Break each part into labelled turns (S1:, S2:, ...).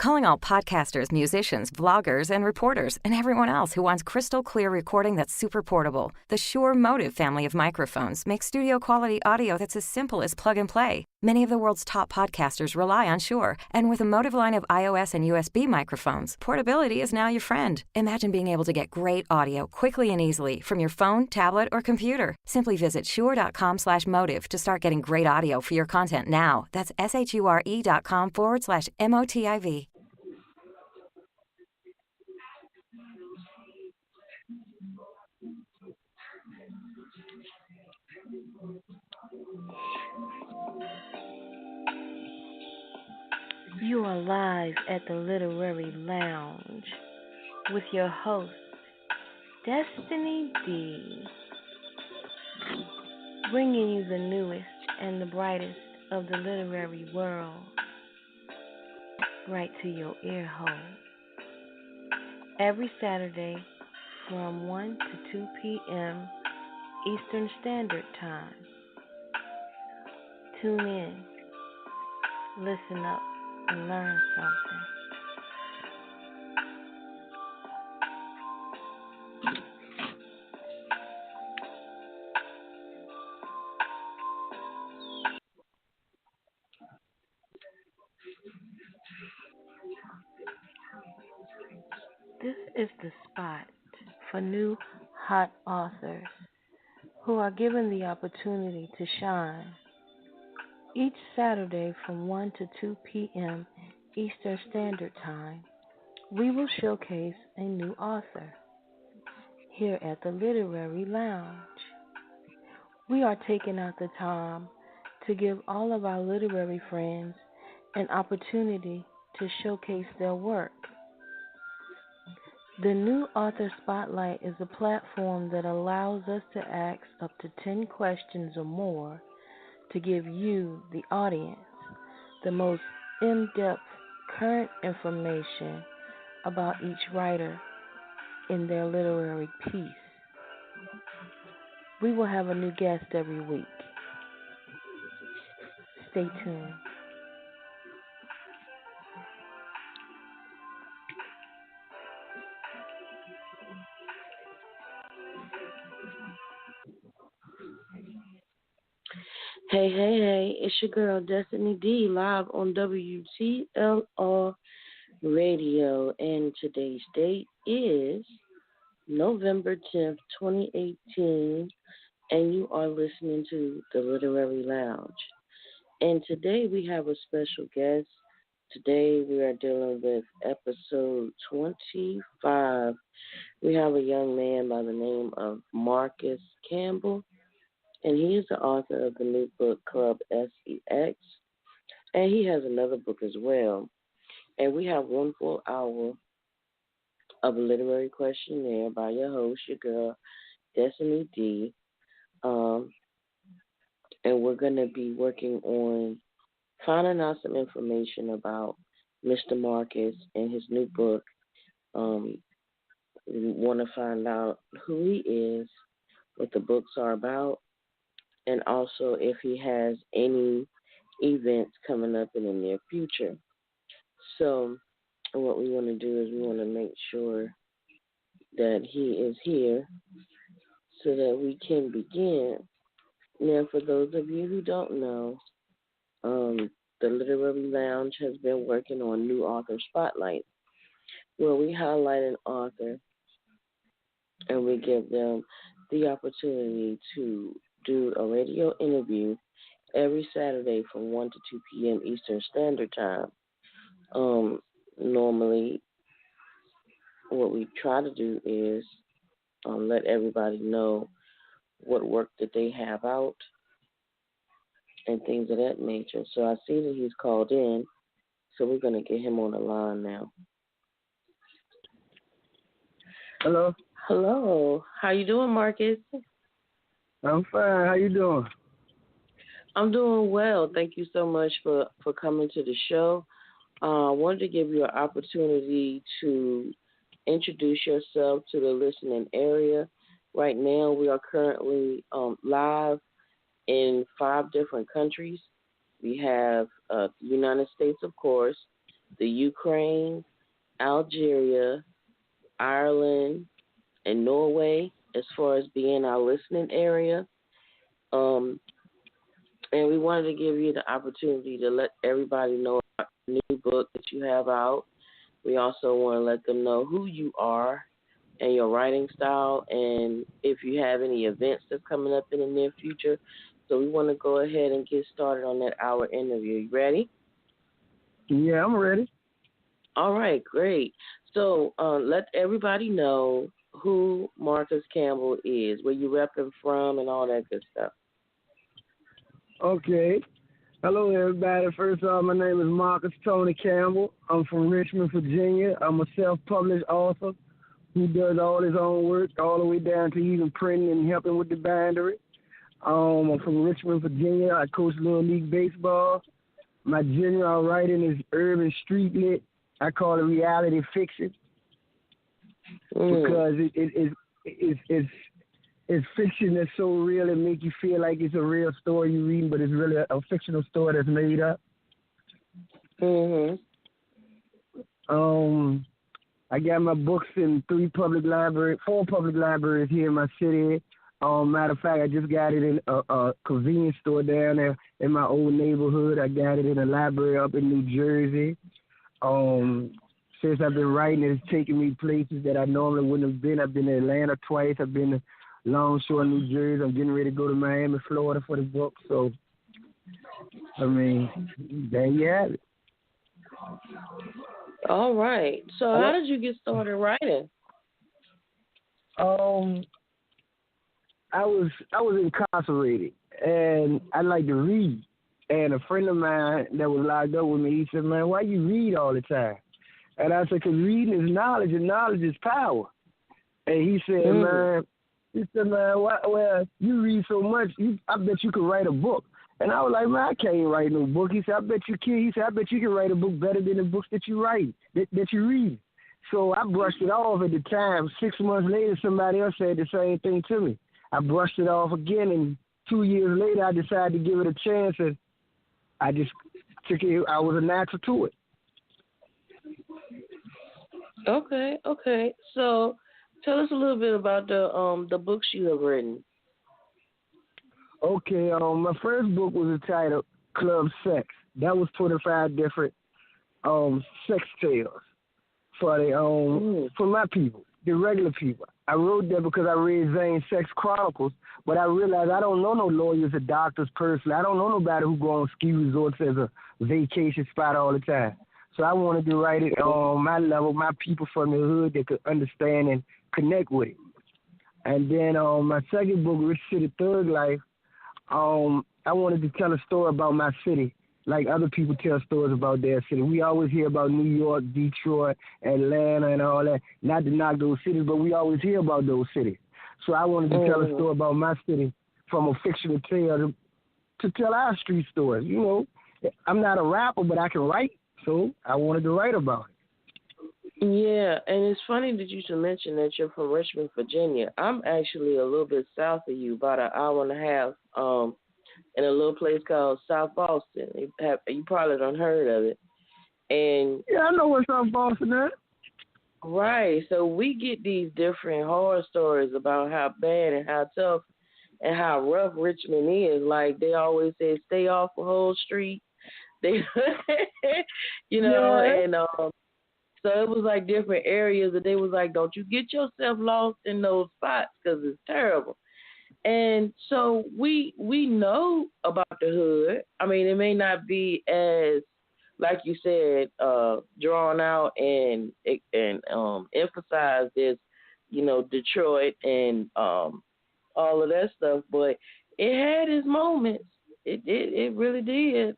S1: Calling all podcasters, musicians, vloggers, and reporters, and everyone else who wants crystal clear recording that's super portable. The Shure Motive family of microphones makes studio-quality audio that's as simple as plug and play. Many of the world's top podcasters rely on Shure, and with a Motive line of iOS and USB microphones, portability is now your friend. Imagine being able to get great audio quickly and easily from your phone, tablet, or computer. Simply visit shure.com/motive to start getting great audio for your content now. That's SHURE.com/MOTIV.
S2: You are live at the Literary Lounge with your host, Destinee D, bringing you the newest and the brightest of the literary world right to your ear hole. Every Saturday from 1 to 2 p.m. Eastern Standard Time. Tune in, listen up, and learn something. This is the spot for new hot authors who are given the opportunity to shine. Each Saturday from 1 to 2 p.m. Eastern Standard Time, we will showcase a new author here at the Literary Lounge. We are taking out the time to give all of our literary friends an opportunity to showcase their work. The New Author Spotlight is a platform that allows us to ask up to 10 questions or more to give you, the audience, the most in-depth current information about each writer in their literary piece. We will have a new guest every week. Stay tuned. Hey, it's your girl Destinee D live on WTLR Radio, and today's date is November 10th, 2018, and you are listening to the Literary Lounge. And today we have a special guest. Today we are dealing with episode 25. We have a young man by the name of Marcus Campbell, and he is the author of the new book Club SEX, and he has another book as well. And we have one full hour of a literary questionnaire by your host, your girl, Destinee D. And we're going to be working on finding out some information about Mr. Marcus and his new book. We want to find out who he is, what the books are about, and also if he has any events coming up in the near future. So what we want to do is we want to make sure that he is here so that we can begin. Now, for those of you who don't know, the Literary Lounge has been working on New Author Spotlight, where we highlight an author and we give them the opportunity to do a radio interview every Saturday from 1 to 2 p.m. Eastern Standard Time. Normally, what we try to do is let everybody know what work that they have out and things of that nature. So I see that he's called in, so we're going to get him on the line now.
S3: Hello.
S2: Hello. How you doing, Marcus?
S3: I'm fine. How you doing?
S2: I'm doing well. Thank you so much for coming to the show. I wanted to give you an opportunity to introduce yourself to the listening area. Right now, we are currently live in 5 different countries. We have the United States, of course. the Ukraine, Algeria, Ireland, and Norway as far as being our listening area. Um, and we wanted to give you the opportunity to let everybody know about the new book that you have out. We also want to let them know who you are and your writing style, and if you have any events that's coming up in the near future. So we want to go ahead and get started on that hour interview. You ready?
S3: Yeah, I'm ready.
S2: All right, great. So let everybody know who Marcus Campbell is, where you repping from, and all that good stuff.
S3: Okay. Hello, everybody. First off, my name is Marcus Tony Campbell. I'm from Richmond, Virginia. I'm a self-published author who does all his own work, all the way down to even printing and helping with the bindery. I'm from Richmond, Virginia. I coach Little League Baseball. My genre writing is urban street lit. I call it reality fiction because it's fiction that's so real it make you feel like it's a real story you're reading, but it's really a fictional story that's made up. I got my books in 4 public libraries here in my city. Matter of fact, I just got it in a convenience store down there in my old neighborhood. I got it in a library up in New Jersey. Since I've been writing, it's taken me places that I normally wouldn't have been. I've been to Atlanta twice. I've been to Longshore, New Jersey. I'm getting ready to go to Miami, Florida for the book. So, I mean, there you have it.
S2: All right. So how did you get started writing?
S3: I was incarcerated, and I like to read. And a friend of mine that was locked up with me, he said, "Man, why you read all the time?" And I said, "'Cause reading is knowledge, and knowledge is power." And he said, "Man, well, you read so much, I bet you could write a book." And I was like, "Man, I can't write no book." He said, "I bet you can." He said, "I bet you can write a book better than the books that you write, that you read." So I brushed it off at the time. 6 months later, somebody else said the same thing to me. I brushed it off again, and 2 years later, I decided to give it a chance, and I just took it. I was a natural to it.
S2: Okay. So tell us a little bit about the books you have written.
S3: Okay, my first book was entitled Club Sex. That was 25 different sex tales for my people, the regular people. I wrote that because I read Zane's Sex Chronicles, but I realized I don't know no lawyers or doctors personally. I don't know nobody who go on ski resorts as a vacation spot all the time. So I wanted to write it on my level, my people from the hood that could understand and connect with it. And then my second book, Rich City Thug Life, I wanted to tell a story about my city, like other people tell stories about their city. We always hear about New York, Detroit, Atlanta, and all that. Not to knock those cities, but we always hear about those cities. So I wanted to tell a story about my city from a fictional tale to tell our street stories. You know, I'm not a rapper, but I can write, so I wanted to write about it.
S2: Yeah, and it's funny that you should mention that you're from Richmond, Virginia. I'm actually a little bit south of you, about an hour and a half, in a little place called South Boston. You probably don't heard of it. And
S3: yeah, I know where South Boston is.
S2: Right. So we get these different horror stories about how bad and how tough and how rough Richmond is. Like they always say, stay off the whole street. They, and so it was like different areas that they was like, don't you get yourself lost in those spots because it's terrible. And so we know about the hood. I mean, it may not be as, like you said, drawn out and emphasized as, Detroit and all of that stuff, but it had its moments. It really did.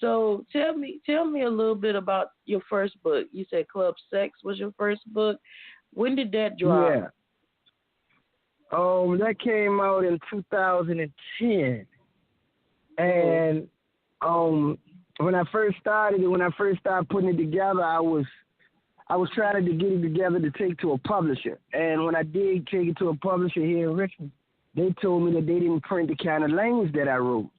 S2: So tell me a little bit about your first book. You said Club Sex was your first book. When did that drop?
S3: Yeah. That came out in 2010. And when I first started putting it together, I was trying to get it together to take to a publisher. And when I did take it to a publisher here in Richmond, they told me that they didn't print the kind of language that I wrote.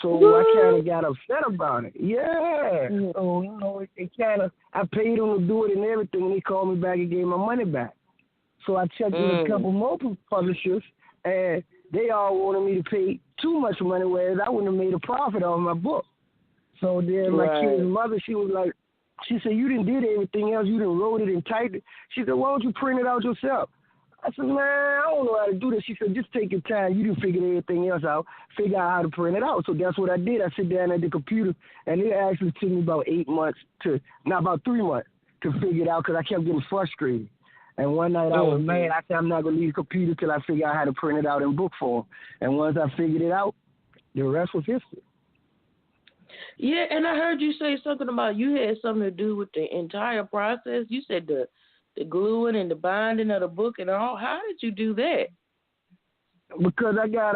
S3: So I kind of got upset about it. Yeah. So, it kind of, I paid them to do it and everything, and they called me back and gave my money back. So I checked with a couple more publishers, and they all wanted me to pay too much money, whereas I wouldn't have made a profit off my book. So then my kid's mother, she was like, she said, you done did everything else. You done wrote it and typed it. She said, why don't you print it out yourself? I said, man, I don't know how to do this. She said, just take your time. You done figured everything else out. Figure out how to print it out. So that's what I did. I sit down at the computer, and it actually took me about 3 months to figure it out because I kept getting frustrated. And one night I was mad. I said, I'm not going to leave the computer till I figure out how to print it out in book form. And once I figured it out, the rest was history.
S2: Yeah, and I heard you say something about you had something to do with the entire process. You said the gluing and the binding of the book and all. How did you do that?
S3: Because I got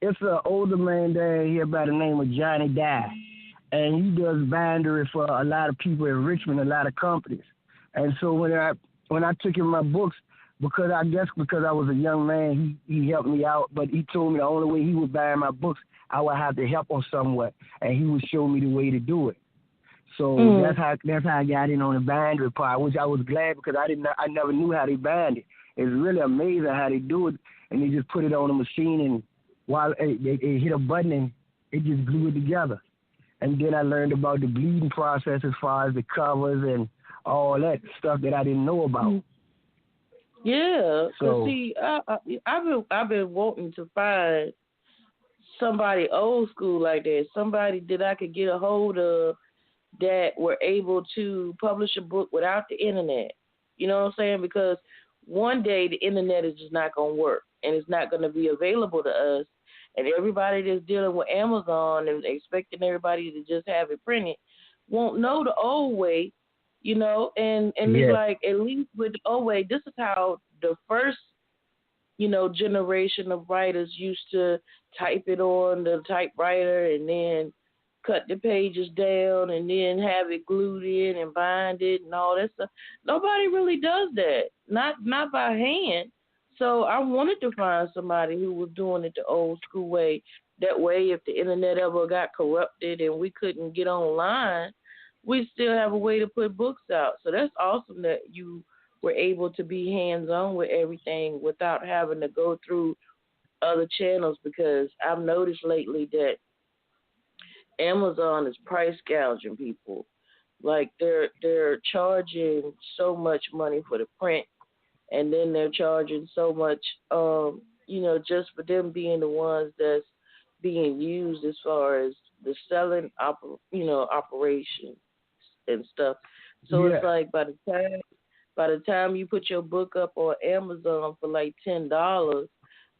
S3: it's an older man down here by the name of Johnny D, and he does bindery for a lot of people in Richmond, a lot of companies. And so when I took him my books, because I was a young man, he helped me out, but he told me the only way he would buy my books, I would have to help him somewhat, and he would show me the way to do it. So that's how I got in on the bindery part, which I was glad because I never knew how they bind it. It's really amazing how they do it, and they just put it on a machine, and while they hit a button, and it just glue it together. And then I learned about the bleeding process as far as the covers and all that stuff that I didn't know about.
S2: Yeah, because see, I've been wanting to find somebody old school like that, somebody that I could get a hold of that were able to publish a book without the internet. You know what I'm saying? Because one day the internet is just not going to work, and it's not going to be available to us. And everybody that's dealing with Amazon and expecting everybody to just have it printed won't know the old way, and it's like, at least with the old way, this is how the first, generation of writers used to type it on the typewriter and then cut the pages down and then have it glued in and bind it and all that stuff. Nobody really does that, not by hand. So I wanted to find somebody who was doing it the old school way. That way, if the internet ever got corrupted and we couldn't get online, we still have a way to put books out. So that's awesome that you were able to be hands-on with everything without having to go through other channels, because I've noticed lately that Amazon is price gouging people. Like they're charging so much money for the print, and then they're charging so much, just for them being the ones that's being used as far as the selling, operation and stuff. So it's like by the time you put your book up on Amazon for like $10,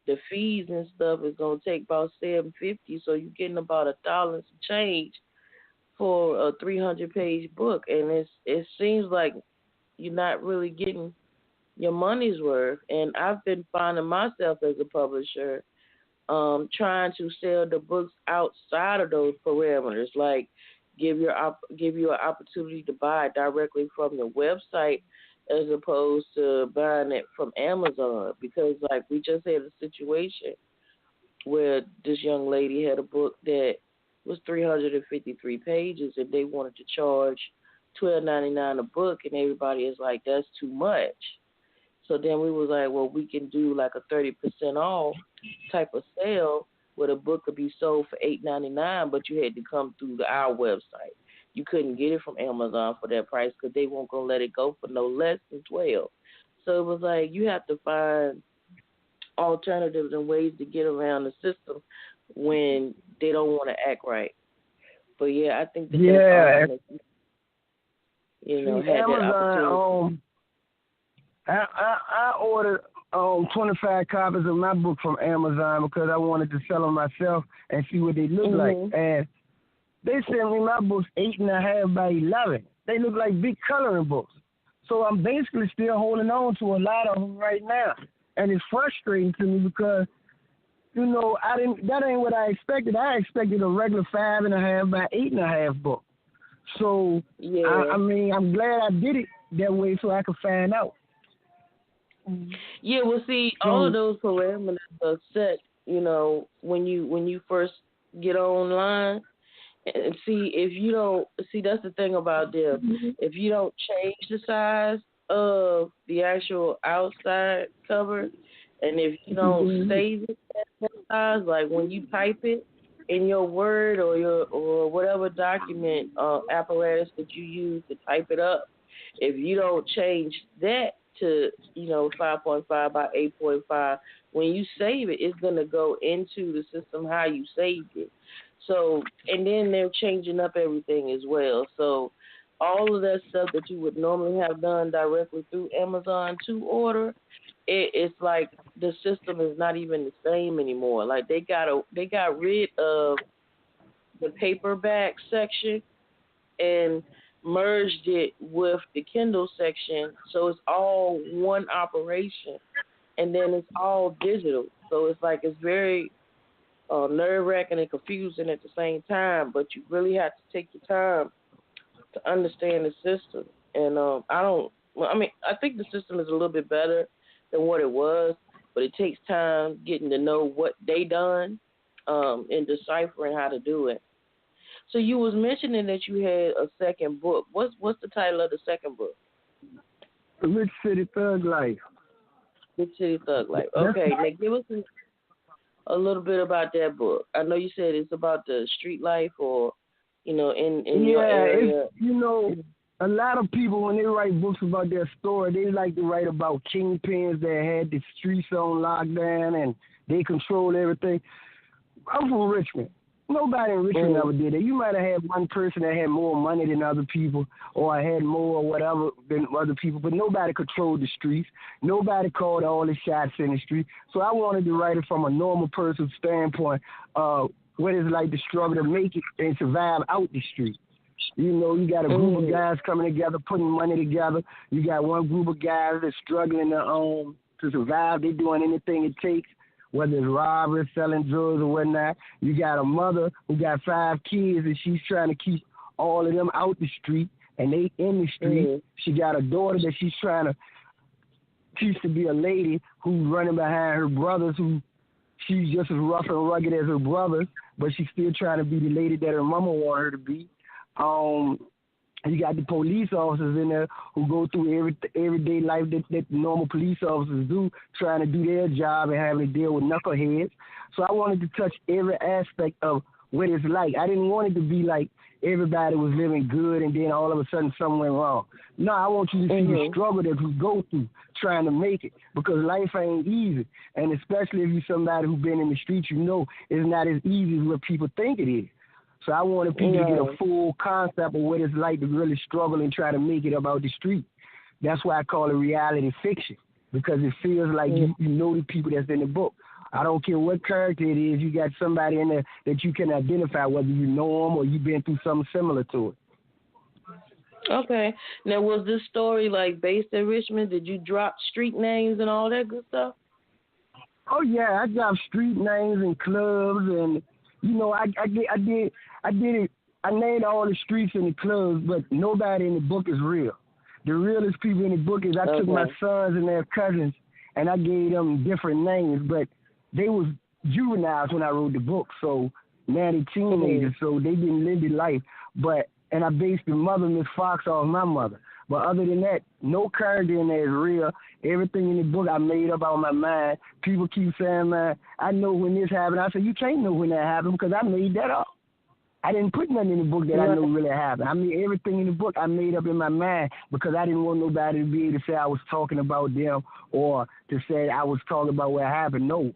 S2: the fees and stuff is gonna take about $7.50. So you're getting about $1 and some change for a 300-page book, and it seems like you're not really getting your money's worth. And I've been finding myself as a publisher trying to sell the books outside of those parameters, like give you an opportunity to buy it directly from the website as opposed to buying it from Amazon. Because like we just had a situation where this young lady had a book that was 353 pages and they wanted to charge $12.99 a book, and everybody is like, that's too much. So then we was like, well, we can do like a 30% off type of sale where the book could be sold for $8.99, but you had to come through our website. You couldn't get it from Amazon for that price because they weren't going to let it go for no less than $12. So it was like you have to find alternatives and ways to get around the system when they don't want to act right. But yeah, I think that that's awesome that had
S3: Amazon,
S2: that opportunity.
S3: I ordered 25 copies of my book from Amazon because I wanted to sell them myself and see what they look like. And they sent me my books 8.5 by 11. They look like big coloring books. So I'm basically still holding on to a lot of them right now. And it's frustrating to me because, that ain't what I expected. I expected a regular 5.5 by 8.5 book. So, I'm glad I did it that way so I could find out.
S2: Yeah, well, see, all of those parameters are set, when you first, get online and see if you don't see. That's the thing about them. If you don't change the size of the actual outside cover, and if you don't save it at that size, like when you type it in your Word or whatever document apparatus that you use to type it up, if you don't change that to 5.5 by 8.5, when you save it, it's gonna go into the system how you saved it. So, and then they're changing up everything as well. So, all of that stuff that you would normally have done directly through Amazon to order, it's like the system is not even the same anymore. Like they got rid of the paperback section and merged it with the Kindle section, so it's all one operation, and then it's all digital. So it's like it's very nerve-wracking and confusing at the same time, but you really have to take your time to understand the system. And I think the system is a little bit better than what it was, but it takes time getting to know what they done and deciphering how to do it. So you was mentioning that you had a second book. What's the title of the second book?
S3: Rich City Thug Life.
S2: Rich City Thug Life. Okay, now give us a little bit about that book. I know you said it's about the street life, or in your area.
S3: A lot of people, when they write books about their story, they like to write about kingpins that had the streets on lockdown and they control everything. I'm from Richmond. Nobody in Richmond ever did that. You might have had one person that had more money than other people or had more whatever than other people, but nobody controlled the streets. Nobody called all the shots in the street. So I wanted to write it from a normal person's standpoint, what it's like to struggle to make it and survive out the street. You got a group of guys coming together, putting money together. You got one group of guys that's struggling to survive. They're doing anything it takes, whether it's robbery, selling drugs, or whatnot. You got a mother who got 5 kids, and she's trying to keep all of them out the street, and they in the street. She got a daughter that she's trying to teach to be a lady who's running behind her brothers, who she's just as rough and rugged as her brothers, but she's still trying to be the lady that her mama wanted her to be. You got the police officers in there who go through everyday life that normal police officers do, trying to do their job and having to deal with knuckleheads. So I wanted to touch every aspect of what it's like. I didn't want it to be like everybody was living good and then all of a sudden something went wrong. No, I want you to see the struggle that we go through trying to make it, because life ain't easy. And especially if you're somebody who's been in the streets, it's not as easy as what people think it is. So I wanted people to get a full concept of what it's like to really struggle and try to make it about the street. That's why I call it reality fiction, because it feels like you know the people that's in the book. I don't care what character it is, you got somebody in there that you can identify, whether you know them or you've been through something similar to it.
S2: Okay. Now, was this story based in Richmond? Did you drop street names and all that good stuff?
S3: Oh yeah, I dropped street names and clubs, and I did it. I named all the streets in the clubs, but nobody in the book is real. The realest people in the book is I took my sons and their cousins, and I gave them different names, but they was juveniles when I wrote the book, so now they're teenagers, so they didn't live the life. And I based the mother, Miss Fox, off my mother. But other than that, no character in there is real. Everything in the book I made up on my mind. People keep saying, man, I know when this happened. I said, you can't know when that happened because I made that up. I didn't put nothing in the book that I know really happened. I mean, everything in the book I made up in my mind because I didn't want nobody to be able to say I was talking about them or to say I was talking about what happened. No.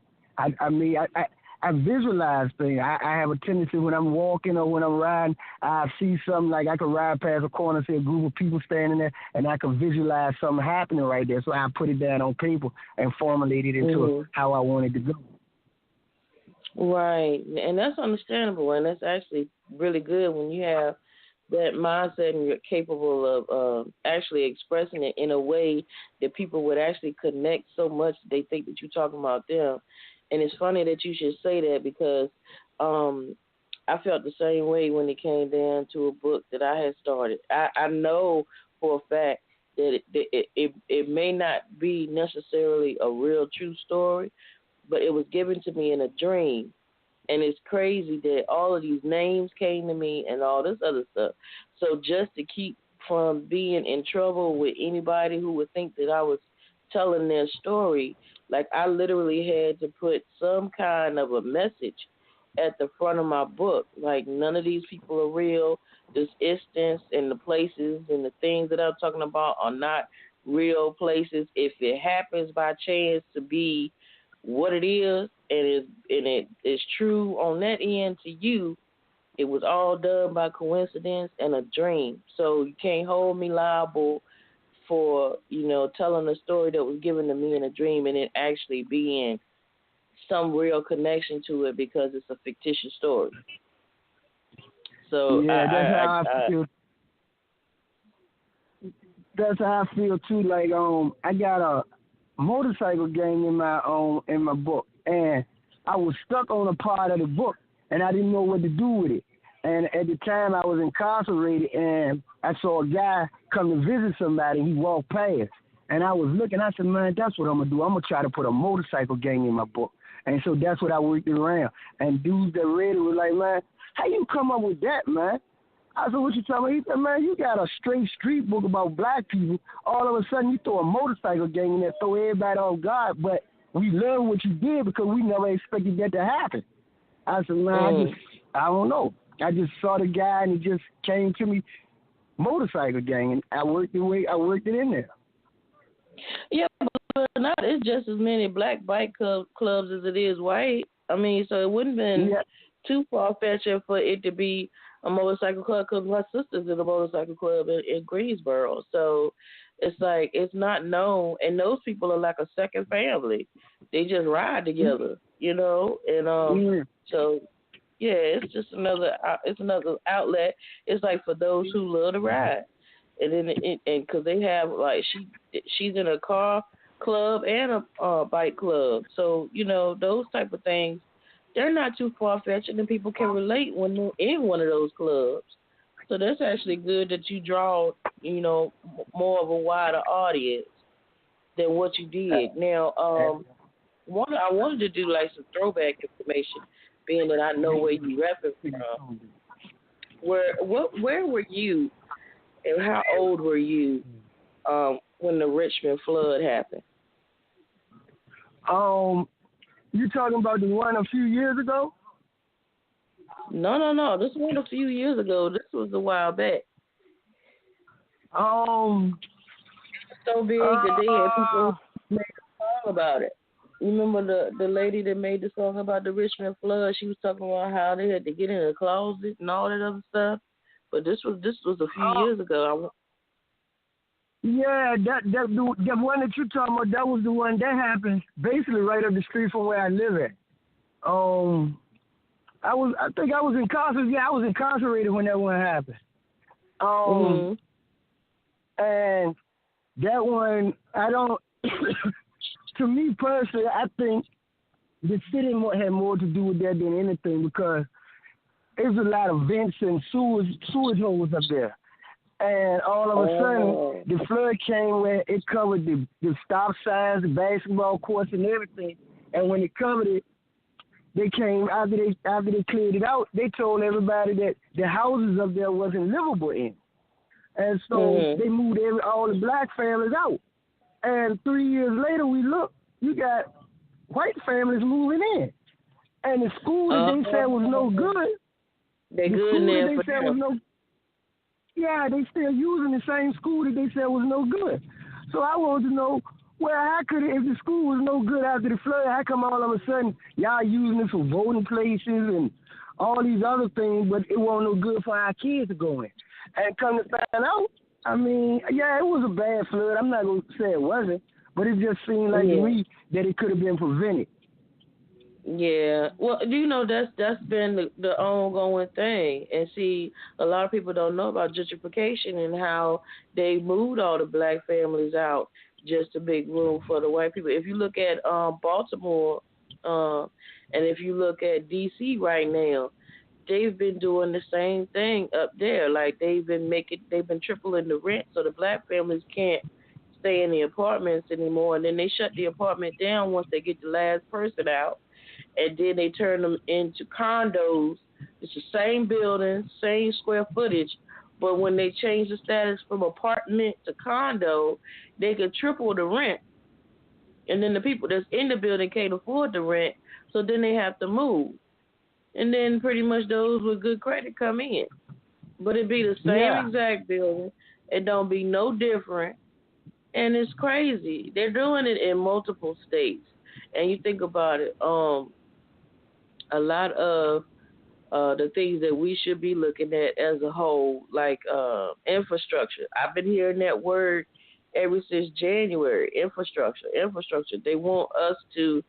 S3: I visualize things. I have a tendency when I'm walking or when I'm riding, I see something like I could ride past a corner and see a group of people standing there, and I can visualize something happening right there. So I put it down on paper and formulate it into how I wanted to go.
S2: Right. And that's understandable, and that's actually really good when you have that mindset and you're capable of actually expressing it in a way that people would actually connect so much that they think that you're talking about them. And it's funny that you should say that because I felt the same way when it came down to a book that I had started. I know for a fact that it may not be necessarily a real true story, but it was given to me in a dream. And it's crazy that all of these names came to me and all this other stuff. So just to keep from being in trouble with anybody who would think that I was telling their story, like I literally had to put some kind of a message at the front of my book. Like, none of these people are real. This instance and the places and the things that I'm talking about are not real places. If it happens by chance to be what it is, and it is true on that end to you, it was all done by coincidence and a dream. So you can't hold me liable for, telling a story that was given to me in a dream and it actually being some real connection to it because it's a fictitious story. So
S3: yeah, that's how I feel. That's how I feel too. Like I got a motorcycle gang in my book, and I was stuck on a part of the book, and I didn't know what to do with it. And at the time, I was incarcerated, and I saw a guy come to visit somebody, and he walked past. And I was looking, I said, man, that's what I'm going to do. I'm going to try to put a motorcycle gang in my book. And so that's what I worked around. And dudes that read it was like, man, how you come up with that, man? I said, what you talking about? He said, man, you got a straight street book about black people. All of a sudden, you throw a motorcycle gang in there, throw everybody off guard. But we learned what you did because we never expected that to happen. I said, man, I don't know. I just saw the guy, and it just came to me, motorcycle gang, and I worked it in there.
S2: Yeah, but not it's just as many black bike clubs as it is white. I mean, so it wouldn't have been too far-fetched for it to be a motorcycle club because my sister's in a motorcycle club in Greensboro. So it's like it's not known, and those people are like a second family. They just ride together, and so. Yeah, it's just another outlet. It's like for those who love to ride, and then and because they have like she's in a car club and a bike club, so those type of things, they're not too far fetched, and people can relate when they're in one of those clubs. So that's actually good that you draw more of a wider audience than what you did. Now, I wanted to do like some throwback information. Being that I know where you repping from, where were you, and how old were you when the Richmond flood happened?
S3: You talking about the one a few years ago?
S2: No. This one a few years ago. This was a while back. So big that they had people made a song about it. You remember the lady that made the song about the Richmond flood? She was talking about how they had to get in a closet and all that other stuff. But this was a few years ago.
S3: Yeah, that one that you're talking about, that was the one that happened basically right up the street from where I live at. I think I was incarcerated. Yeah, I was incarcerated when that one happened. And that one, I don't. To me personally, I think the city had more to do with that than anything because there's a lot of vents and sewage holes up there. And all of a sudden, the flood came where it covered the stop signs, the basketball courts, and everything. And when it covered it, they came, after they cleared it out, they told everybody that the houses up there wasn't livable in. And so they moved all the black families out. And 3 years later, we look, you got white families moving in. And the school that they said was no good, they still using the same school that they said was no good. So I wanted to know, how could it, if the school was no good after the flood, how come all of a sudden y'all using it for voting places and all these other things, but it wasn't no good for our kids to go in? And come to find out, I mean, yeah, it was a bad flood. I'm not going to say it wasn't, but it just seemed like to me that it could have been prevented.
S2: Yeah. Well, that's been the ongoing thing. And see, a lot of people don't know about gentrification and how they moved all the black families out just to make room for the white people. If you look at Baltimore and if you look at D.C. right now, they've been doing the same thing up there. Like they've been tripling the rent so the black families can't stay in the apartments anymore. And then they shut the apartment down once they get the last person out. and then they turn them into condos. It's the same building, same square footage, but when they change the status from apartment to condo, they could triple the rent. And then the people that's in the building can't afford the rent, so then they have to move. And then pretty much those with good credit come in. But it be the same exact building. It don't be no different. And it's crazy. They're doing it in multiple states. And you think about it, a lot of the things that we should be looking at as a whole, like infrastructure. I've been hearing that word ever since January. Infrastructure. They want us to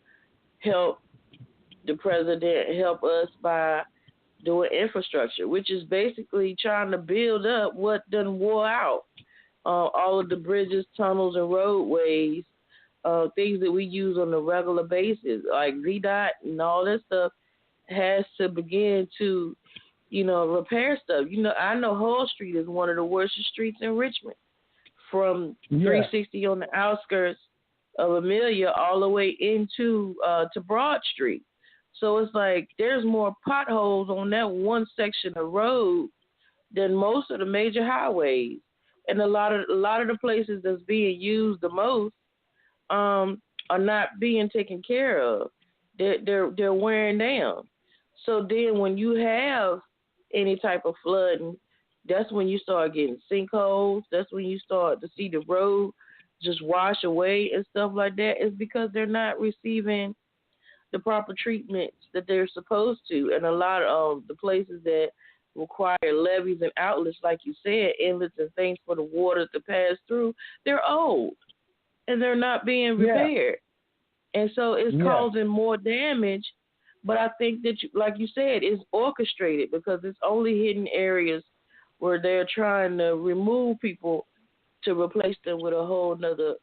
S2: help the president help us by doing infrastructure, which is basically trying to build up what done wore out. All of the bridges, tunnels, and roadways, things that we use on a regular basis, like VDOT and all that stuff, has to begin to, repair stuff. I know Hull Street is one of the worst streets in Richmond, from 360 on the outskirts of Amelia all the way into to Broad Street. So it's like there's more potholes on that one section of road than most of the major highways, and a lot of the places that's being used the most are not being taken care of. They're wearing down. So then when you have any type of flooding, that's when you start getting sinkholes. That's when you start to see the road just wash away and stuff like that. It's because they're not receiving the proper treatments that they're supposed to. And a lot of the places that require levees and outlets, like you said, inlets and things for the water to pass through, they're old and they're not being repaired. And so it's causing more damage. But I think that, like you said, it's orchestrated because it's only hidden areas where they're trying to remove people to replace them with a whole nother,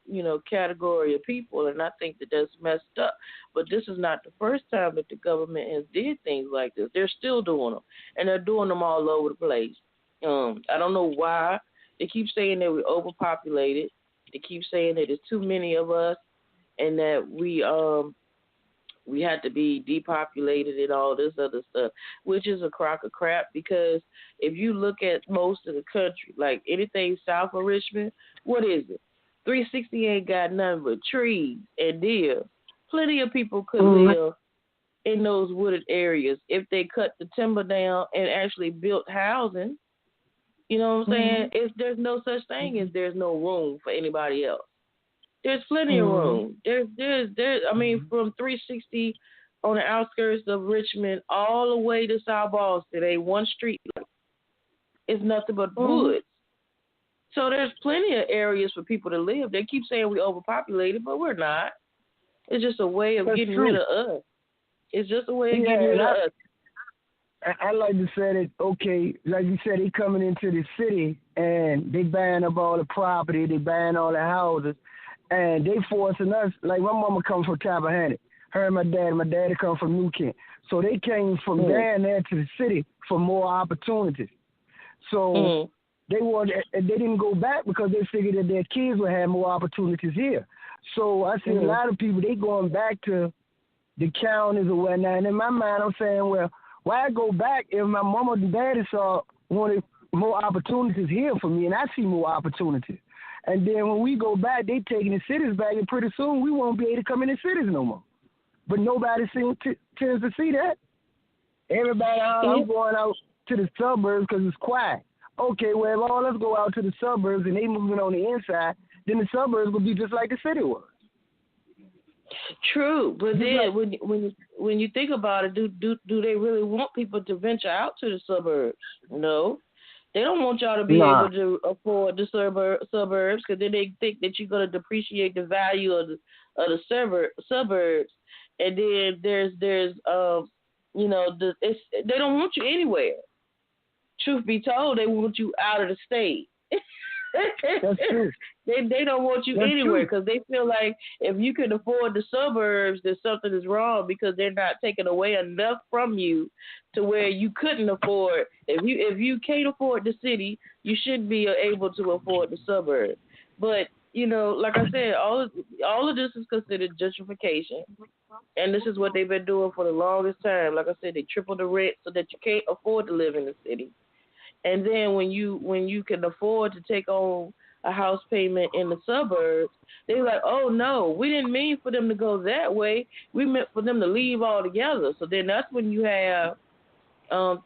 S2: category of people. And I think that that's messed up. But this is not the first time that the government has did things like this. They're still doing them. And they're doing them all over the place. I don't know why. They keep saying that we're overpopulated. They keep saying that there's too many of us and that we had to be depopulated and all this other stuff, which is a crock of crap because if you look at most of the country, like anything south of Richmond, what is it? 360 ain't got nothing but trees and deer. Plenty of people could live in those wooded areas if they cut the timber down and actually built housing. You know what I'm saying? There's no such thing as there's no room for anybody else. There's plenty of room. There's from 360 on the outskirts of Richmond all the way to South Boston, ain't one street. It's nothing but woods. So there's plenty of areas for people to live. They keep saying we're overpopulated, but we're not. It's just a way of getting rid of us. It's just a way of getting rid of us.
S3: I like to say that, okay, like you said, they coming into the city and they buying up all the property, they buying all the houses. And they forcing us, like my mama come from Tappahannock. Her and my daddy come from New Kent. So they came from down there to the city for more opportunities. So they didn't go back because they figured that their kids would have more opportunities here. So I see a lot of people, they going back to the counties or whatnot. And in my mind, I'm saying, well, why go back if my mama and daddy wanted more opportunities here for me, and I see more opportunities. And then when we go back, they taking the cities back, and pretty soon we won't be able to come in the cities no more. But nobody tends to see that. Everybody, I'm going out to the suburbs because it's quiet. Okay, well, if all us go out to the suburbs and they moving on the inside, then the suburbs will be just like the city was.
S2: True, but then when you think about it, do they really want people to venture out to the suburbs? No. They don't want y'all to be able to afford the suburbs because then they think that you're going to depreciate the value of the suburbs. And then there's they don't want you anywhere. Truth be told, they want you out of the state.
S3: That's true.
S2: They don't want you anywhere because they feel like if you can afford the suburbs, then something is wrong because they're not taking away enough from you to where you couldn't afford. If you can't afford the city, you should be able to afford the suburbs. But like I said, all of this is considered gentrification. And this is what they've been doing for the longest time. Like I said, they triple the rent so that you can't afford to live in the city. And then when you can afford to take on a house payment in the suburbs, they're like, oh no, we didn't mean for them to go that way. We meant for them to leave altogether. So then that's when you have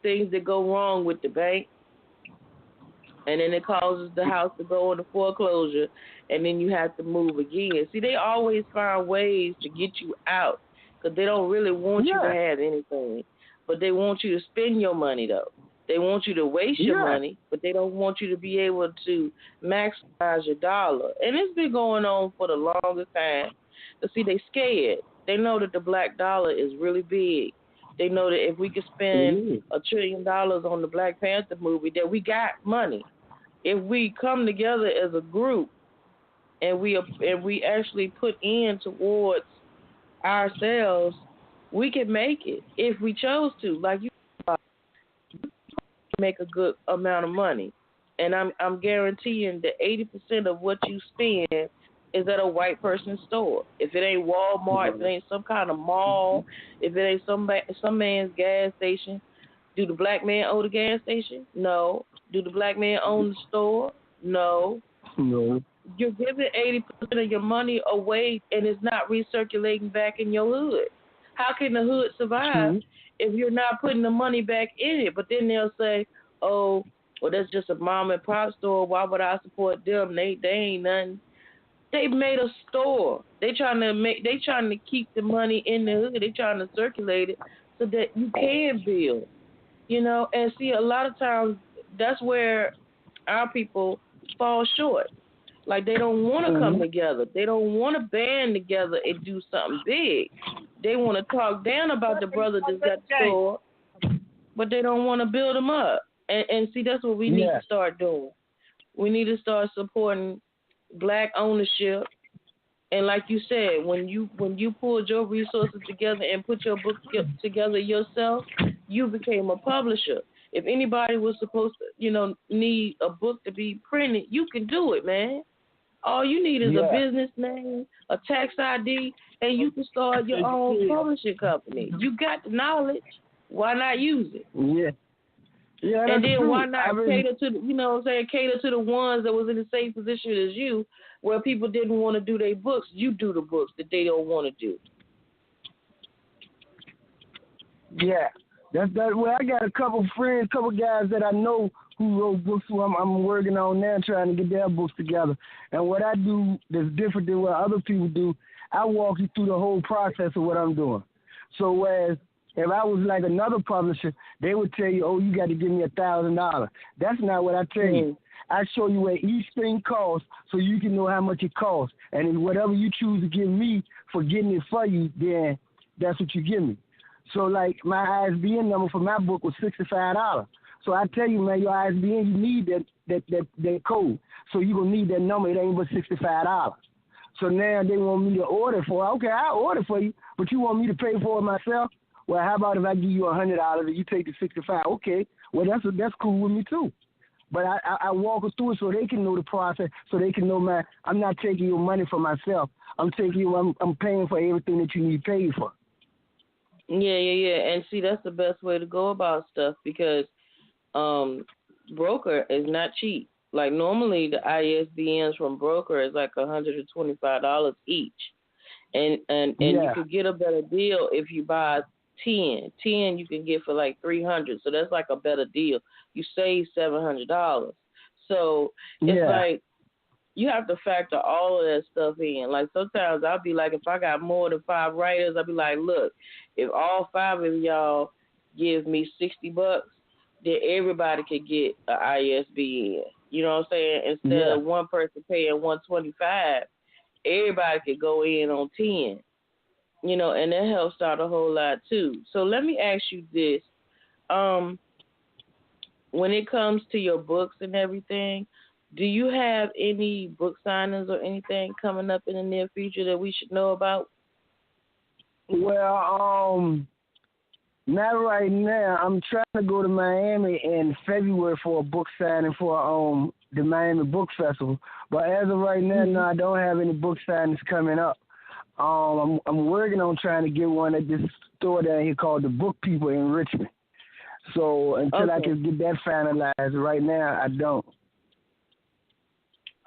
S2: things that go wrong with the bank, and then it causes the house to go into foreclosure, and then you have to move again. See, they always find ways to get you out because they don't really want you to have anything, but they want you to spend your money, though. They want you to waste your money, but they don't want you to be able to maximize your dollar. And it's been going on for the longest time. But see, they scared. They know that the black dollar is really big. They know that if we could spend $1 trillion on the Black Panther movie, that we got money. If we come together as a group and we actually put in towards ourselves, we can make it if we chose to. Like you make a good amount of money, and I'm guaranteeing that 80% of what you spend is at a white person's store. If it ain't Walmart, if it ain't some kind of mall, if it ain't some man's gas station, do the black man own the gas station? No. Do the black man own the store? No.
S3: No.
S2: You're giving 80% of your money away, and it's not recirculating back in your hood. How can the hood survive if you're not putting the money back in it? But then they'll say, oh, well, that's just a mom and pop store. Why would I support them? They ain't nothing. They made a store. They trying to keep the money in the hood. They trying to circulate it so that you can build. And see, a lot of times that's where our people fall short. Like, they don't want to come together. They don't want to band together and do something big. They want to talk down about the brother that's got the store, but they don't want to build them up. And see, that's what we need to start doing. We need to start supporting black ownership. And like you said, when you pulled your resources together and put your book together yourself, you became a publisher. If anybody was supposed to, need a book to be printed, you can do it, man. All you need is a business name, a tax ID, and you can start your own publishing company. You got the knowledge. Why not use it?
S3: Yeah. Yeah,
S2: and then
S3: true.
S2: why not cater to cater to the ones that was in the same position as you, where people didn't want to do their books. You do the books that they don't want to do.
S3: Yeah, that's that. Well, I got a couple friends, couple guys that I know who wrote books who I'm working on now, trying to get their books together. And what I do that's different than what other people do, I walk you through the whole process of what I'm doing. So whereas if I was like another publisher, they would tell you, oh, you got to give me $1,000. That's not what I tell you. I show you where each thing costs so you can know how much it costs. And if whatever you choose to give me for getting it for you, then that's what you give me. So, like, my ISBN number for my book was $65. So I tell you, man, your ISBN, you need that code. So you're going to need that number. It ain't but $65. So now they want me to order for it. Okay, I'll order for you, but you want me to pay for it myself? Well, how about if I give you $100 and you take the $65? Okay, well, that's cool with me, too. But I walk them through it so they can know the process, so they can know, I'm not taking your money for myself. I'm paying for everything that you need paid for.
S2: Yeah. And see, that's the best way to go about stuff because broker is not cheap. Like, normally the ISBNs from broker is like $125 each. And you could get a better deal if you buy 10 you can get for like $300, so that's like a better deal. You save $700. So it's like you have to factor all of that stuff in. Like, sometimes I'll be like, if I got more than 5 writers, I'll be like, look, if all 5 of y'all give me $60, then everybody could get an ISBN. You know what I'm saying? Instead of one person paying $125, everybody could go in on 10. And that helps out a whole lot too. So let me ask you this. When it comes to your books and everything, do you have any book signings or anything coming up in the near future that we should know about?
S3: Well, not right now. I'm trying to go to Miami in February for a book signing for the Miami Book Festival. But as of right now, no, I don't have any book signings coming up. I'm working on trying to get one at this store down here called the Book People in Richmond. So until I can get that finalized, right now I don't.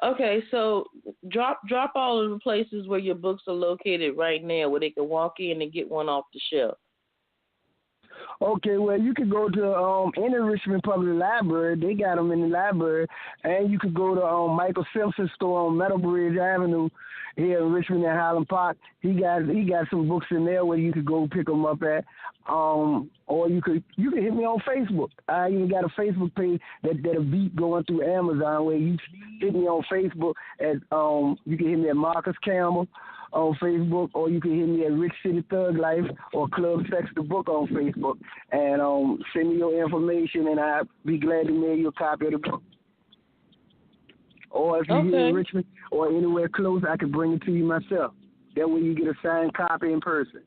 S2: Okay, so drop all of the places where your books are located right now, where they can walk in and get one off the shelf.
S3: Okay, well, you could go to any Richmond Public Library. They got them in the library. And you could go to Michael Simpson's store on Meadowbridge Avenue here in Richmond and Highland Park. He got some books in there where you could go pick them up at. Or you can hit me on Facebook. I even got a Facebook page that'll be going through Amazon where you hit me on Facebook at you can hit me at Marcus Campbell on Facebook, or you can hit me at Rich City Thug Life or Club Sex the Book on Facebook, and send me your information, and I'd be glad to mail you a copy of the book. Or if you're here in Richmond or anywhere close, I can bring it to you myself. That way you get a signed copy in person.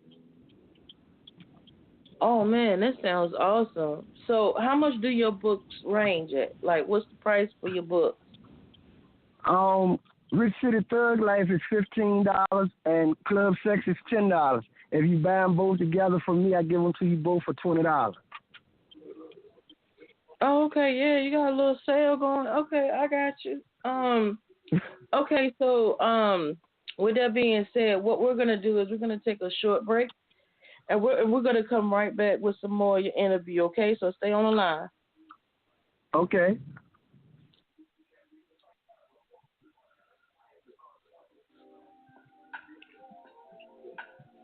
S2: Oh, man, that sounds awesome. So how much do your books range at? Like, what's the price for your books?
S3: Rich City Thug Life is $15 and Club Sex is $10. If you buy them both together from me, I give them to you both for $20.
S2: Oh, okay, yeah, you got a little sale going. Okay, I got you. Okay, so with that being said, what we're gonna do is we're gonna take a short break, and we're gonna come right back with some more of your interview. Okay, so stay on the line.
S3: Okay.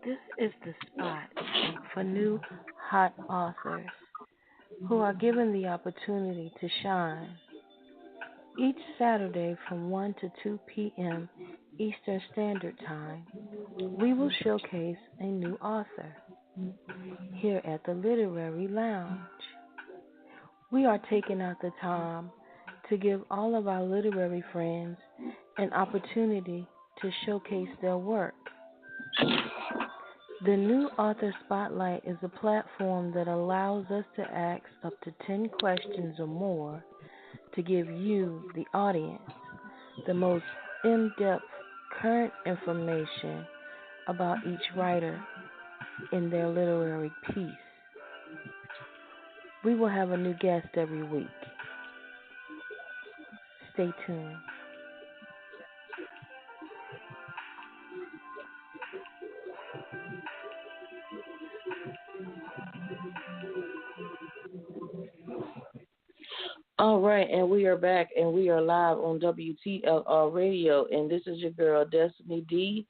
S4: This is the spot for new hot authors who are given the opportunity to shine. Each Saturday from 1 to 2 p.m. Eastern Standard Time, we will showcase a new author here at the Literary Lounge. We are taking out the time to give all of our literary friends an opportunity to showcase their work. The New Author Spotlight is a platform that allows us to ask up to 10 questions or more to give you, the audience, the most in-depth current information about each writer in their literary piece. We will have a new guest every week. Stay tuned.
S2: All right, and we are back, and we are live on WTLR Radio, and this is your girl, Destinee D,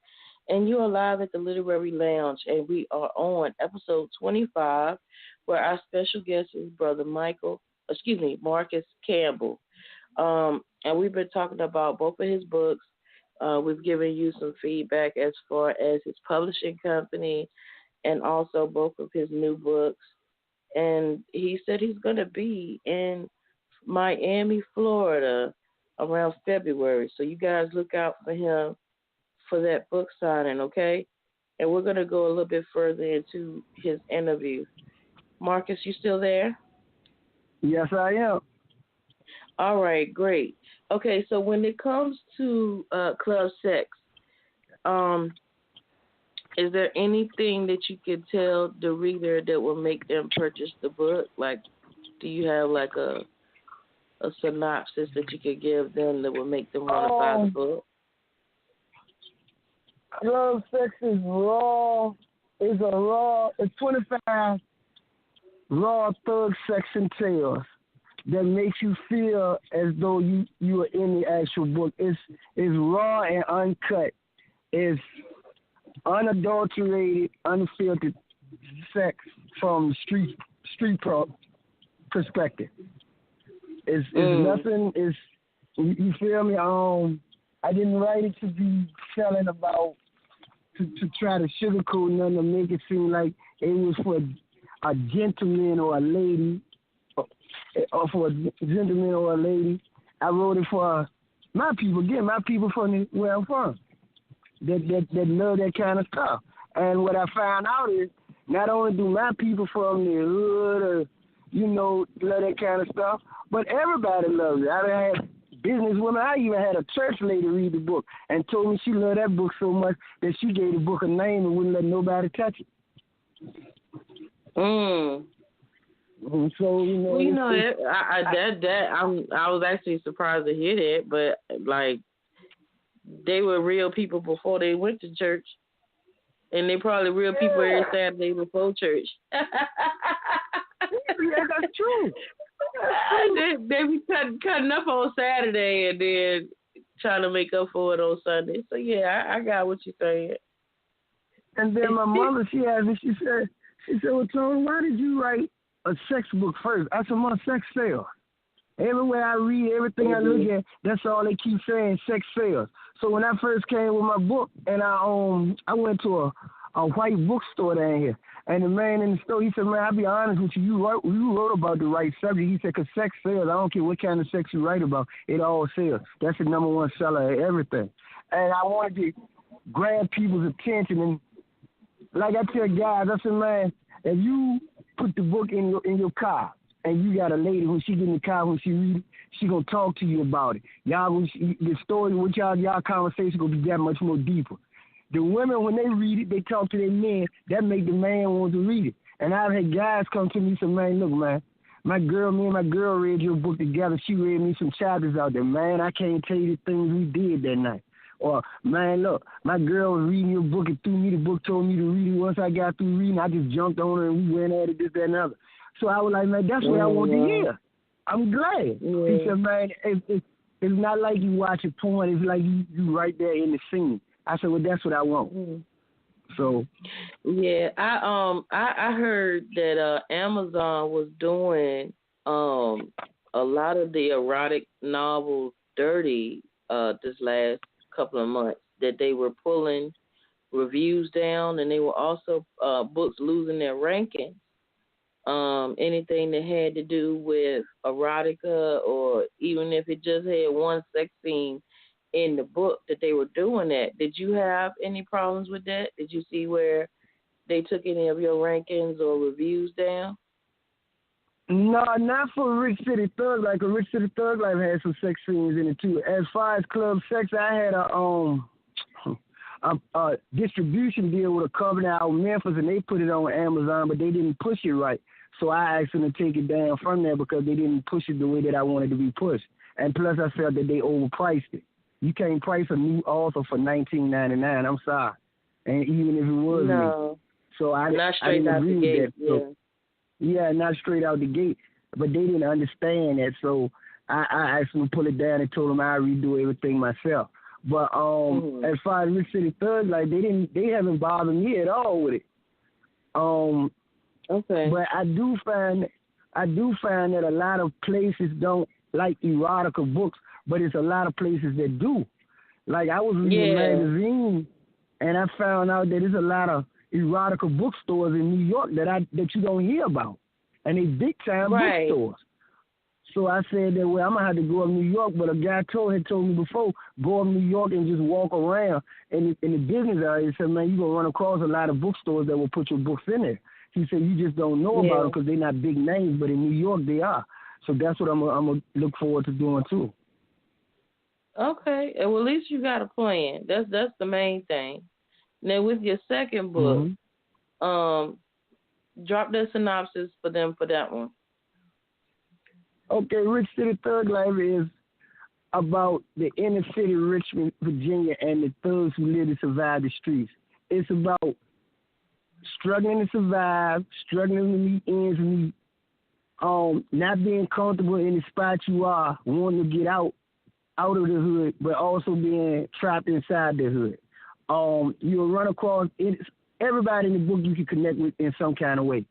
S2: and you are live at the Literary Lounge, and we are on episode 25, where our special guest is Brother Marcus Campbell, and we've been talking about both of his books. We've given you some feedback as far as his publishing company, and also both of his new books, and he said he's going to be in Miami, Florida, around February. So you guys look out for him for that book signing, okay? And we're going to go a little bit further into his interview. Marcus, you still there?
S3: Yes, I am.
S2: All right, great. Okay, so when it comes to Club Sex, is there anything that you could tell the reader that will make them purchase the book? Like, do you have like a synopsis that you could give them that would make them want to buy the book?
S3: Club Sex is raw. It's 25 raw thug sex and tales that makes you feel as though you are in the actual book. It's raw and uncut. It's unadulterated, unfiltered sex from street perspective. It's nothing. It's, you feel me? I didn't write it to be telling about to try to sugarcoat nothing, to make it seem like it was for a gentleman or a lady, or for a gentleman or a lady. I wrote it for my people. Again, my people from where I'm from. That love that kind of stuff. And what I found out is not only do my people from the hood or love that kind of stuff, but everybody loves it. I had businesswomen. I even had a church lady read the book and told me she loved that book so much that she gave the book a name and wouldn't let nobody touch it. And so
S2: I was actually surprised to hear that, but like they were real people before they went to church, and they probably real people every Saturday before church.
S3: Yeah, that's true.
S2: They be cutting up on Saturday and then trying to make up for it on Sunday. So yeah, I got what you're saying.
S3: And then my mother, she asked me, she said, well, Tony, why did you write a sex book first? I said, my sex sells. Everywhere I read, everything I look at, that's all they keep saying, sex sells. So when I first came with my book, and I went to a white bookstore down here, and the man in the store, he said, man, I'll be honest with you, you wrote about the right subject. He said, because sex sells. I don't care what kind of sex you write about, it all sells. That's the number one seller of everything. And I wanted to grab people's attention, and like I tell guys, I said, man, if you put the book in your car, and you got a lady, when she get in the car, when she read it, she gonna talk to you about it. The story with y'all conversation gonna be that much more deeper. The women, when they read it, they talk to their men. That make the man want to read it. And I've had guys come to me and say, man, look, man, me and my girl read your book together. She read me some chapters out there. Man, I can't tell you the things we did that night. Or, man, look, my girl was reading your book and threw me the book, told me to read it. Once I got through reading, I just jumped on her and we went at it, this, that, and other. So I was like, man, that's what I want to hear. I'm glad. He said, man, it's not like you watching porn. It's like you right there in the scene. I said, well, that's what I want. So.
S2: Yeah, I heard that Amazon was doing a lot of the erotic novels dirty this last couple of months, that they were pulling reviews down, and they were also books losing their rankings. Anything that had to do with erotica, or even if it just had one sex scene in the book, that they were doing that. Did you have any problems with that? Did you see where they took any of your rankings or reviews down?
S3: No, not for Rich City Thug Life. Rich City Thug Life had some sex scenes in it too. As far as club sex, I had a distribution deal with a company out in Memphis, and they put it on Amazon, but they didn't push it right. So I asked them to take it down from there because they didn't push it the way that I wanted to be pushed. And plus, I felt that they overpriced it. You can't price a new author for $19.99. I'm sorry, and even if it was me. So I didn't agree with that. So, yeah, not straight out the gate. But they didn't understand that, so I asked them to pull it down and told them I redo everything myself. But as far as Rich City Thug, like they haven't bothered me at all with it.
S2: Okay.
S3: But I do find that a lot of places don't like erotica books, but it's a lot of places that do. Like I was reading a magazine, and I found out that there's a lot of erotica bookstores in New York that you don't hear about, and they big time bookstores. So I said that, well, I'm gonna have to go up New York. But a guy had told me before, go up New York and just walk around in the business area. He said, man, you're gonna run across a lot of bookstores that will put your books in there. He said, you just don't know about them because they're not big names, but in New York they are. So that's what I'm gonna look forward to doing too.
S2: Okay, well, at least you got a plan. That's the main thing. Now, with your second book, drop the synopsis for them for that one.
S3: Okay, Rich City Thug Life is about the inner city of Richmond, Virginia, and the thugs who live to survive the streets. It's about struggling to survive, struggling to meet ends meet, not being comfortable in the spot you are, wanting to get out of the hood, but also being trapped inside the hood. You'll run across everybody in the book you can connect with in some kind of way.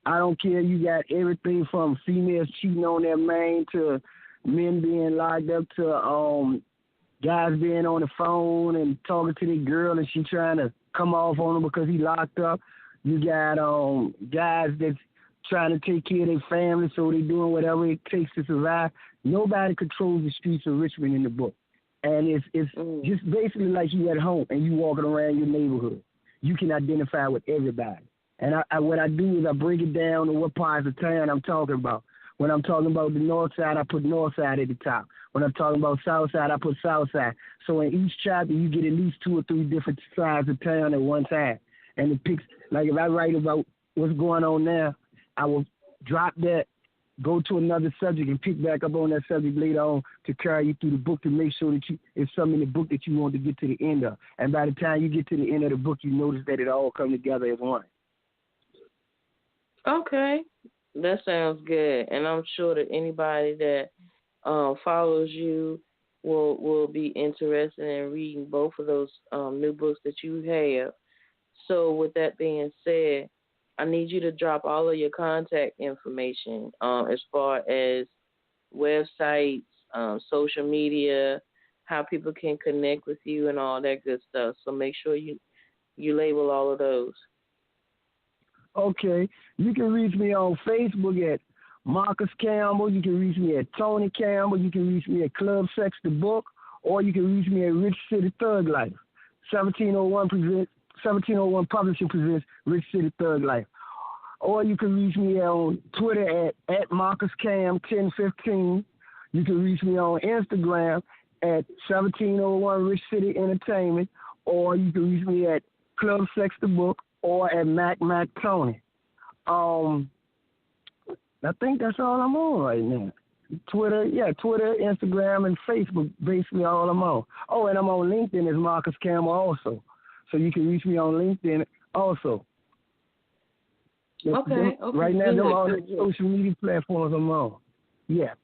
S3: I don't care. You got everything from females cheating on their man to men being locked up to guys being on the phone and talking to their girl and she trying to come off on him because he locked up. You got guys that's trying to take care of their family, so they're doing whatever it takes to survive. Nobody controls the streets of Richmond in the book. And it's just basically like you at home and you walking around your neighborhood. You can identify with everybody. And what I do is I break it down to what parts of town I'm talking about. When I'm talking about the north side, I put north side at the top. When I'm talking about south side, I put south side. So in each chapter, you get at least 2 or 3 different sides of town at one time. And it picks, like if I write about what's going on now, I will drop that, go to another subject, and pick back up on that subject later on to carry you through the book to make sure that it's something in the book that you want to get to the end of. And by the time you get to the end of the book, you notice that it all comes together as one.
S2: Okay. That sounds good. And I'm sure that anybody that follows you will be interested in reading both of those new books that you have. So with that being said, I need you to drop all of your contact information as far as websites, social media, how people can connect with you and all that good stuff. So make sure you label all of those.
S3: Okay. You can reach me on Facebook at Marcus Campbell. You can reach me at Tony Campbell. You can reach me at Club Sex the Book, or you can reach me at Rich City Thug Life. 1701 Publishing presents Rich City Thug Life. Or you can reach me on Twitter at MarcusCam1015. You can reach me on Instagram at 1701 Rich City Entertainment, or you can reach me at Club Sex the Book or at Mac Tony. I think that's all I'm on right now. Twitter, Instagram, and Facebook, basically all I'm on. Oh, and I'm on LinkedIn as Marcus Campbell also. So you can reach me on LinkedIn also.
S2: Okay.
S3: Right now, they're all the social media platforms I'm on. Yeah.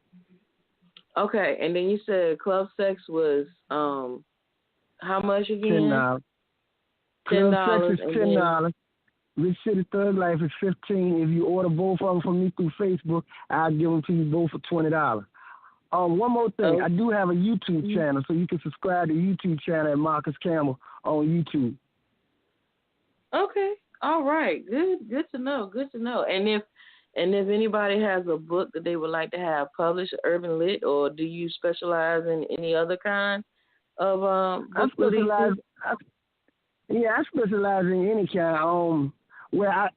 S2: Okay, and then you said Club Sex was how much again?
S3: $10.
S2: $10.
S3: Club Sex is $10. Rich City Thug Life is $15. If you order both of them from me through Facebook, I'll give them to you both for $20. One more thing, I do have a YouTube channel, so you can subscribe to the YouTube channel at Marcus Campbell on YouTube.
S2: Okay. All right. Good to know. And if anybody has a book that they would like to have published, Urban Lit, or do you specialize in any other kind of book releases?
S3: I specialize in any kind.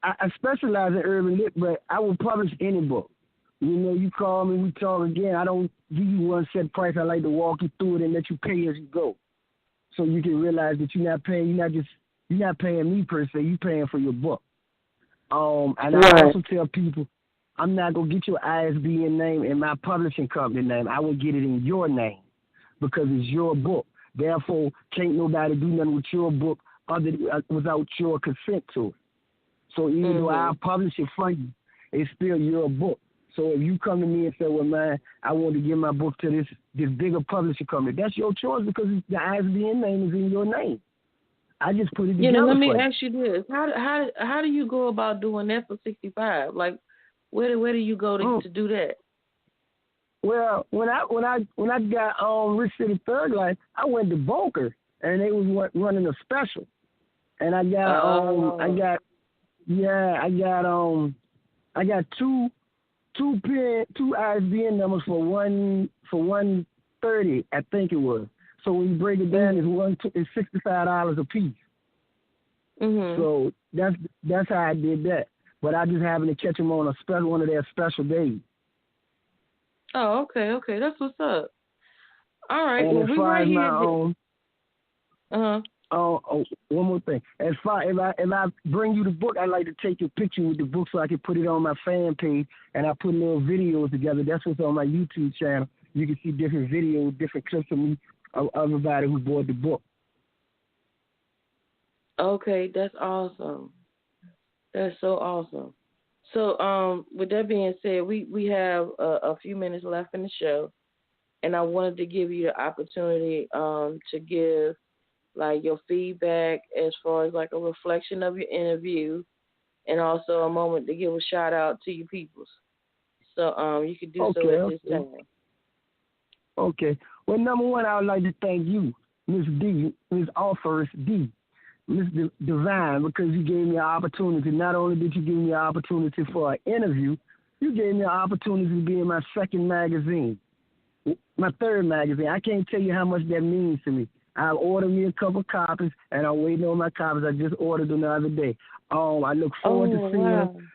S3: I specialize in Urban Lit, but I will publish any book. You know, you call me, we talk again. I don't give you one set price. I like to walk you through it and let you pay as you go, so you can realize that you're not paying me per se. You're paying for your book. And I also tell people, I'm not gonna get your ISBN name and my publishing company name. I will get it in your name because it's your book. Therefore, can't nobody do nothing with your book without your consent to it. So even though I publish it for you, it's still your book. So if you come to me and say, well, man, I want to give my book to this bigger publishing company, that's your choice because the ISBN name is in your name. I just put it together.
S2: Let me ask you this: How do you go about doing that for 65? Like, where do you go to do that?
S3: Well, when I got Rich City Thug Life, I went to Boca and they was running a special, and I got two ISBN numbers for 130, I think it was. So when you break it down, it's $65 a piece. So that's how I did that. But I just happened to catch them on one of their special days.
S2: Oh, okay, that's what's up. All right,
S3: and
S2: well, we right here.
S3: One more thing. As far if I bring you the book, I like to take your picture with the book so I can put it on my fan page, and I put little videos together. That's what's on my YouTube channel. You can see different videos, different clips of me, of everybody who bought the book.
S2: Okay, that's awesome. That's so awesome. So, with that being said, we have a few minutes left in the show, and I wanted to give you the opportunity to give like your feedback as far as like a reflection of your interview, and also a moment to give a shout out to your peoples. So, you can do so at this time.
S3: Okay. Well, number one, I would like to thank you, Miss D, Miss Authoress D, Miss Divine, because you gave me an opportunity. Not only did you give me an opportunity for an interview, you gave me an opportunity to be in my second magazine, my third magazine. I can't tell you how much that means to me. I ordered me a couple copies, and I'm waiting on my copies. I just ordered them the other day. I look forward to seeing them.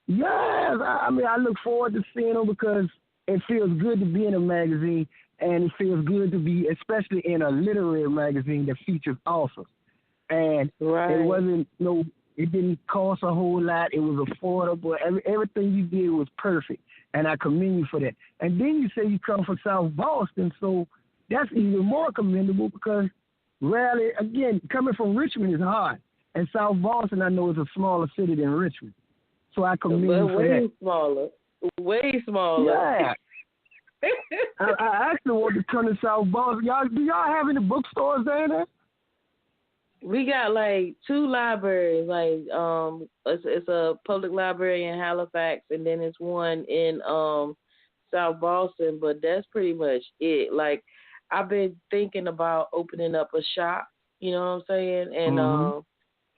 S3: Yes, I mean, I look forward to seeing them because it feels good to be in a magazine, and it feels good to be, especially in a literary magazine that features authors. And
S2: Right.
S3: it didn't cost a whole lot. It was affordable. Everything you did was perfect, and I commend you for that. And then you say you come from South Boston, so that's even more commendable because rarely, again, coming from Richmond is hard, and South Boston I know is a smaller city than Richmond. So I commend you for
S2: way
S3: that.
S2: smaller. Way smaller.
S3: Yeah. I actually want to come to South Boston. Do y'all have any bookstores down there?
S2: We got like 2 libraries. Like it's a public library in Halifax, and then it's one in South Boston. But that's pretty much it. Like I've been thinking about opening up a shop. You know what I'm saying? And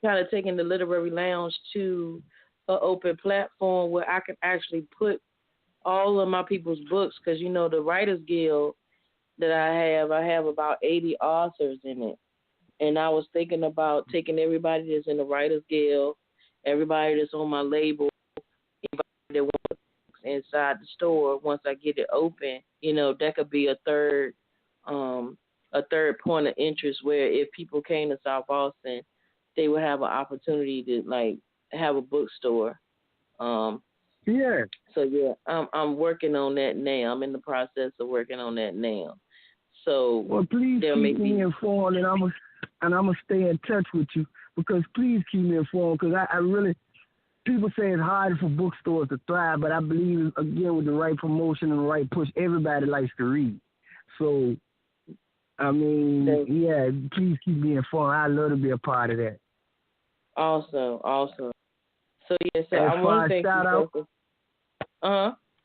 S2: kind of taking the literary lounge to an open platform where I can actually put all of my people's books, because you know the Writers Guild that I have about 80 authors in it, and I was thinking about taking everybody that's in the Writers Guild, everybody that's on my label, anybody that wants books inside the store. Once I get it open, you know, that could be a third point of interest where if people came to South Boston, they would have an opportunity to like have a bookstore.
S3: Yeah.
S2: So yeah, I'm working on that now. I'm in the process of working on that now. So
S3: well, please keep me informed, and I'm gonna stay in touch with you because please keep me informed because I really people say it's hard for bookstores to thrive, but I believe again with the right promotion and the right push, everybody likes to read. So I mean, yeah, please keep me informed. I'd love to be a part of that.
S2: Awesome. So yeah, so I want to thank you.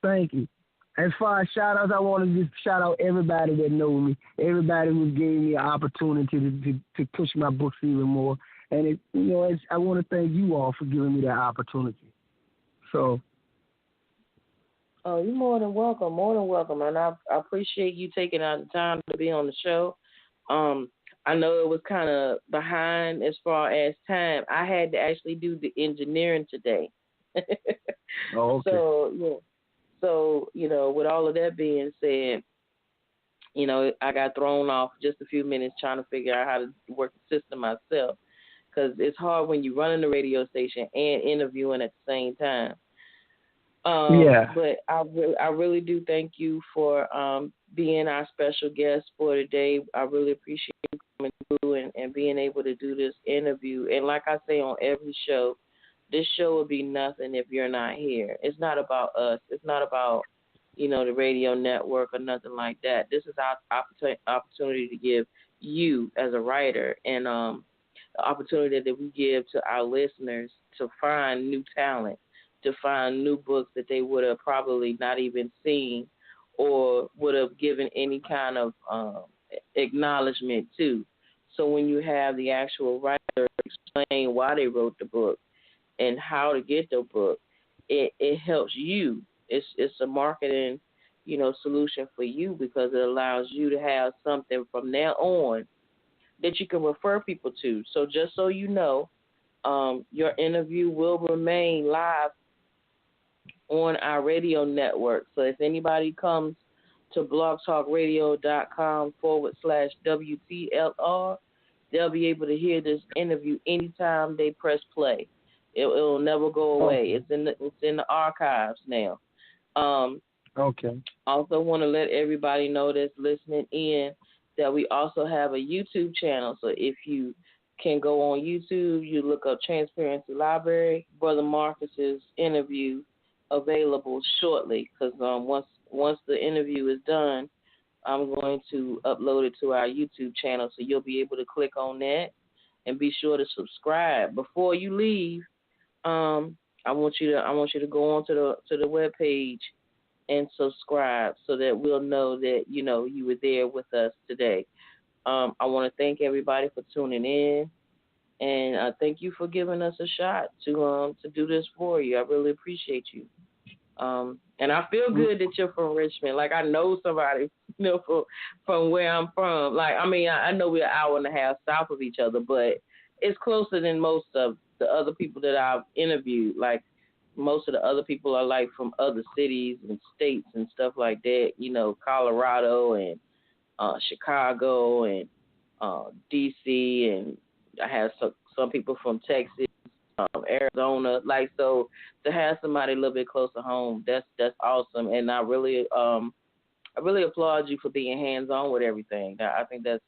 S3: Thank you. As far as shout outs, I want to just shout out everybody that know me, everybody who gave me an opportunity to push my books even more. And I want to thank you all for giving me that opportunity. So.
S2: Oh, you're more than welcome, and I appreciate you taking out the time to be on the show. I know it was kind of behind as far as time. I had to actually do the engineering today.
S3: Oh, okay.
S2: So, with all of that being said, I got thrown off just a few minutes trying to figure out how to work the system myself, because it's hard when you're running the radio station and interviewing at the same time. But I really do thank you for being our special guest for today. I really appreciate you coming through and being able to do this interview. And like I say on every show, this show would be nothing if you're not here. It's not about us. It's not about, the radio network or nothing like that. This is our opportunity to give you as a writer and the opportunity that we give to our listeners to find new talent, to find new books that they would have probably not even seen or would have given any kind of acknowledgement to. So when you have the actual writer explain why they wrote the book and how to get the book, it helps you. It's a marketing, solution for you because it allows you to have something from now on that you can refer people to. So just so you know, your interview will remain live on our radio network. So if anybody comes to blogtalkradio.com/WTLR, they'll be able to hear this interview anytime they press play. It'll never go away.
S3: Okay.
S2: It's in the archives now.
S3: Okay.
S2: Also want to let everybody know that's listening in that we also have a YouTube channel. So if you can go on YouTube, you look up Transparency Library, Brother Marcus's interview available shortly, because once the interview is done, I'm going to upload it to our YouTube channel, so you'll be able to click on that and be sure to subscribe. Before you leave, I want you to go on to the web page and subscribe so that we'll know that you were there with us today. I want to thank everybody for tuning in, and thank you for giving us a shot to do this for you. I really appreciate you. And I feel good that you're from Richmond. Like, I know somebody, from where I'm from. Like, I mean, I know we're an hour and a half south of each other, but it's closer than most of the other people that I've interviewed. Like, most of the other people are like from other cities and states and stuff like that. Colorado and Chicago and DC, and I have some people from Texas, Arizona. Like, so to have somebody a little bit closer home, that's awesome, and I really applaud you for being hands on with everything. I think that's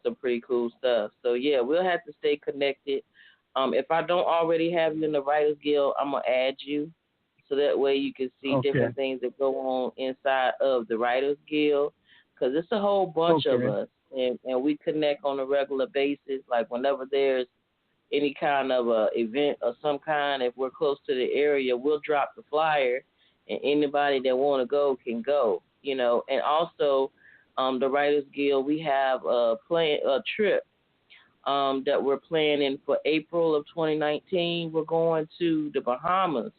S2: some pretty cool stuff. So yeah, we'll have to stay connected. If I don't already have you in the Writers Guild, I'm gonna add you, so that way you can see different things that go on inside of the Writers Guild, because it's a whole bunch of us, and we connect on a regular basis. Like whenever there's any kind of a event of some kind, if we're close to the area, we'll drop the flyer, and anybody that want to go can go. And also the Writers Guild, we have a trip that we're planning for April of 2019. We're going to the Bahamas.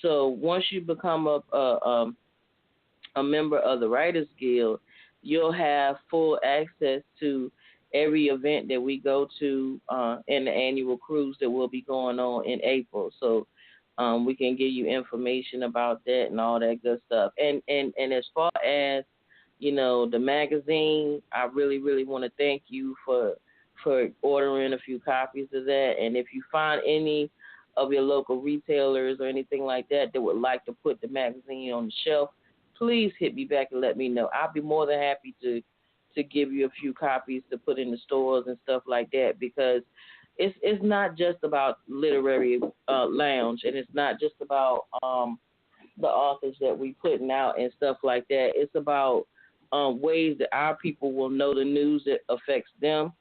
S2: So once you become a member of the Writers Guild, you'll have full access to every event that we go to in the annual cruise that will be going on in April. So we can give you information about that and all that good stuff. And as far as, the magazine, I really, really want to thank you for ordering a few copies of that. And if you find any of your local retailers or anything like that would like to put the magazine on the shelf, please hit me back and let me know. I'll be more than happy to give you a few copies to put in the stores and stuff like that, because it's not just about literary lounge, and it's not just about the authors that we putting out and stuff like that. It's about ways that our people will know the news that affects them.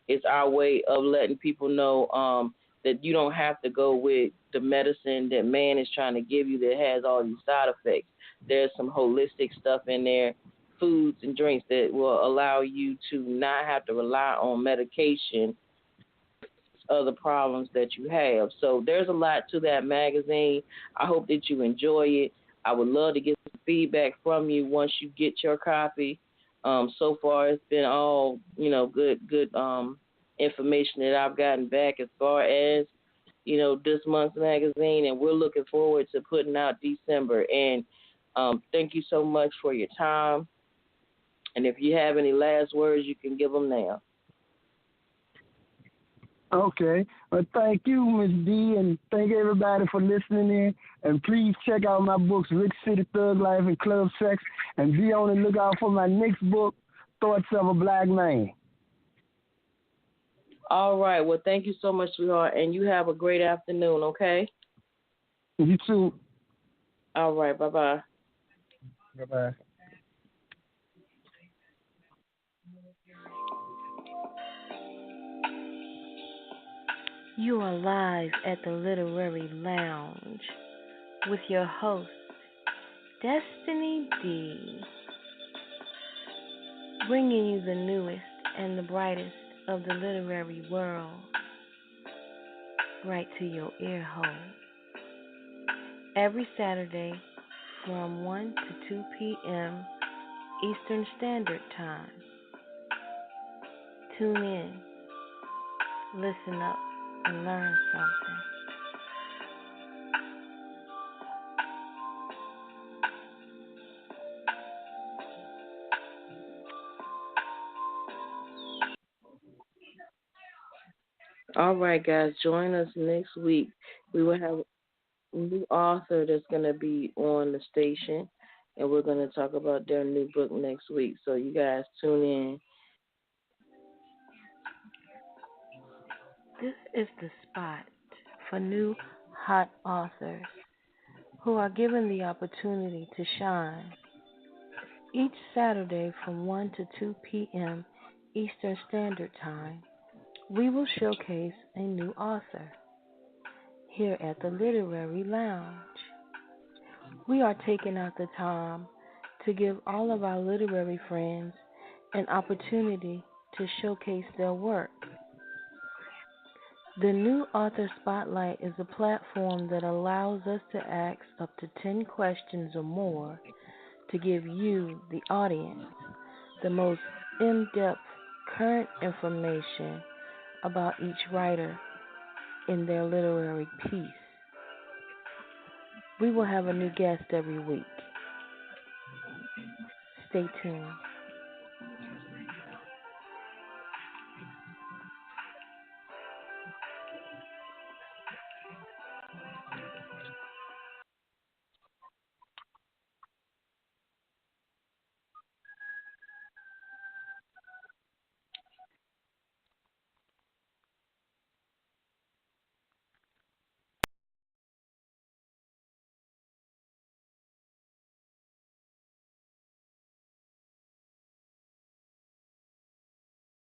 S2: It's our way of letting people know that you don't have to go with the medicine that man is trying to give you that has all these side effects. There's some holistic stuff in there, foods and drinks that will allow you to not have to rely on medication, other problems that you have. So there's a lot to that magazine. I hope that you enjoy it. I would love to get some feedback from you once you get your copy. So far, it's been all, good information that I've gotten back as far as, this month's magazine, and we're looking forward to putting out December. And thank you so much for your time. And if you have any last words, you can give them now.
S3: Okay. Well, thank you, Ms. D, and thank everybody for listening in. And please check out my books, Rich City Thug Life and Club Sex, and be on the lookout for my next book, Thoughts of a Black Man.
S2: All right. Well, thank you so much, sweetheart, and you have a great afternoon, okay?
S3: You too.
S2: All right. Bye-bye.
S3: Bye-bye.
S4: You are live at the Literary Lounge with your host, Destinee D, bringing you the newest and the brightest of the literary world right to your ear hole. Every Saturday from 1 to 2 p.m. Eastern Standard Time. Tune in, listen up, and learn something.
S2: All right, guys, join us next week. We will have a new author that's going to be on the station, and we're going to talk about their new book next week. So you guys tune in.
S4: This is the spot for new hot authors who are given the opportunity to shine. Each Saturday from 1 to 2 p.m. Eastern Standard Time, we will showcase a new author here at the Literary Lounge. We are taking out the time to give all of our literary friends an opportunity to showcase their work. The New Author Spotlight is a platform that allows us to ask up to 10 questions or more to give you, the audience, the most in-depth current information about each writer in their literary piece. We will have a new guest every week. Stay tuned.